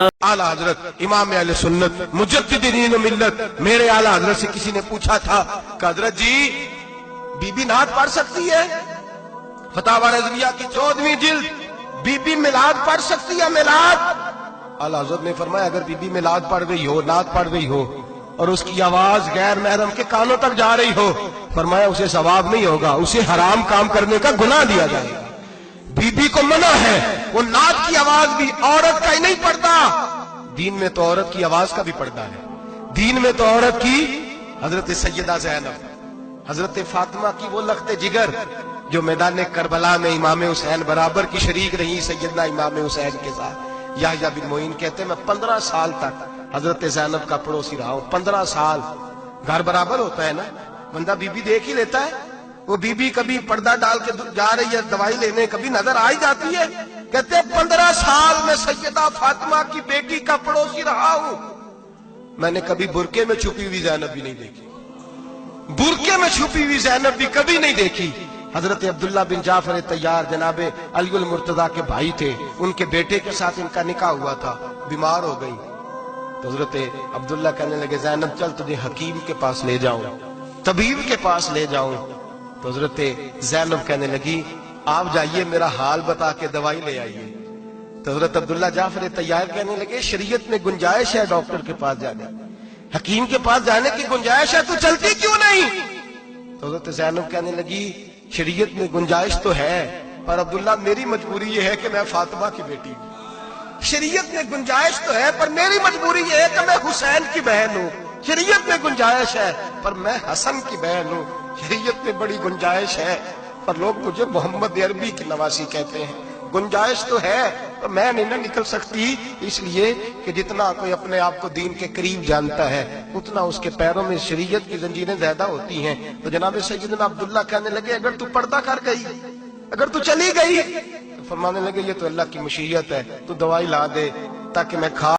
आला हजरत इमाम अहले सुन्नत मुजद्दिदीन मिल्लत मेरे आला हजरत से किसी ने पूछा था कि हजरत जी बीबी नात पढ़ सकती है? फतावा रज़विया की 14वीं जिल्द, बीबी मिलाद पढ़ सकती है? मिलाद आला हजरत ने फरमाया अगर बीबी मिलाद पढ़ गई हो, नात पढ़ गई हो और उसकी आवाज गैर महरम के कानों तक जा रही हो, फरमाया उसे सवाब नहीं होगा, उसे हराम काम करने का गुनाह दिया जाएगा। बीबी को मना है, वो नात की आवाज भी औरत का ही नहीं पड़ता, दीन में तो औरत की आवाज का भी पर्दा है। दीन में तो औरत की हजरत सैयदा ज़ैनब, हजरत फातिमा की वो लख्ते जिगर जो मैदान करबला में इमाम हुसैन बराबर की शरीक रही सैयदना इमाम हुसैन के साथ। याह्या बिन मोइन कहते मैं 15 साल तक हजरत ज़ैनब का पड़ोसी रहा हूं। 15 साल, घर बराबर होता है ना, बंदा बीबी देख ही लेता है। वो बीबी कभी पर्दा डाल के जा रही है दवाई लेने, कभी नजर आ ही जाती है। कहते 15 साल में सैयदा फातिमा की बेटी का पड़ोसी रहा हूं, मैंने कभी बुरके में छुपी हुई ज़ैनब भी नहीं देखी, बुरके में छुपी हुई ज़ैनब भी कभी नहीं देखी। हजरत अब्दुल्ला बिन जाफर तैयार जनाबे अलीउल मुर्तजा के भाई थे, उनके बेटे के साथ इनका निकाह हुआ था, बीमार हो गई तो हजरत अब्दुल्ला कहने लगे ज़ैनब चल तुझे हकीम के पास ले जाऊं, तबीब के पास ले जाऊं। तो हजरत ज़ैनब कहने लगी आप जाइए मेरा हाल बता के दवाई ले आइए। तो हजरत अब्दुल्ला जाफर तैयार कहने लगे शरीयत में गुंजाइश है डॉक्टर के पास जाने, हकीम के पास जाने की गुंजाइश है, तू चलती क्यों नहीं? तो हजरत ज़ैनब कहने लगी शरीयत में गुंजाइश तो है पर अब्दुल्ला मेरी मजबूरी ये है कि मैं फातिमा की बेटी हूं। शरीयत में गुंजाइश तो है पर मेरी मजबूरी ये है कि मैं हुसैन की बहन हूं। शरीयत में गुंजाइश है पर मैं हसन की बहन हूं। शरीयत में बड़ी गुंजाइश है पर लोग मुझे मोहम्मद अरबी की नवासी कहते हैं। गुंजाइश तो है तो मैं नहीं ना निकल सकती, इसलिए कि जितना कोई अपने आप को दीन के करीब जानता है उतना उसके पैरों में शरीयत की जंजीरें ज्यादा होती हैं। तो जनाब सैयदना अब्दुल्ला कहने लगे अगर तू पर्दा कर गई, अगर तू चली गई, तो फरमाने लगे ये तो अल्लाह की मशीयत है, तू दवाई ला दे ताकि मैं खा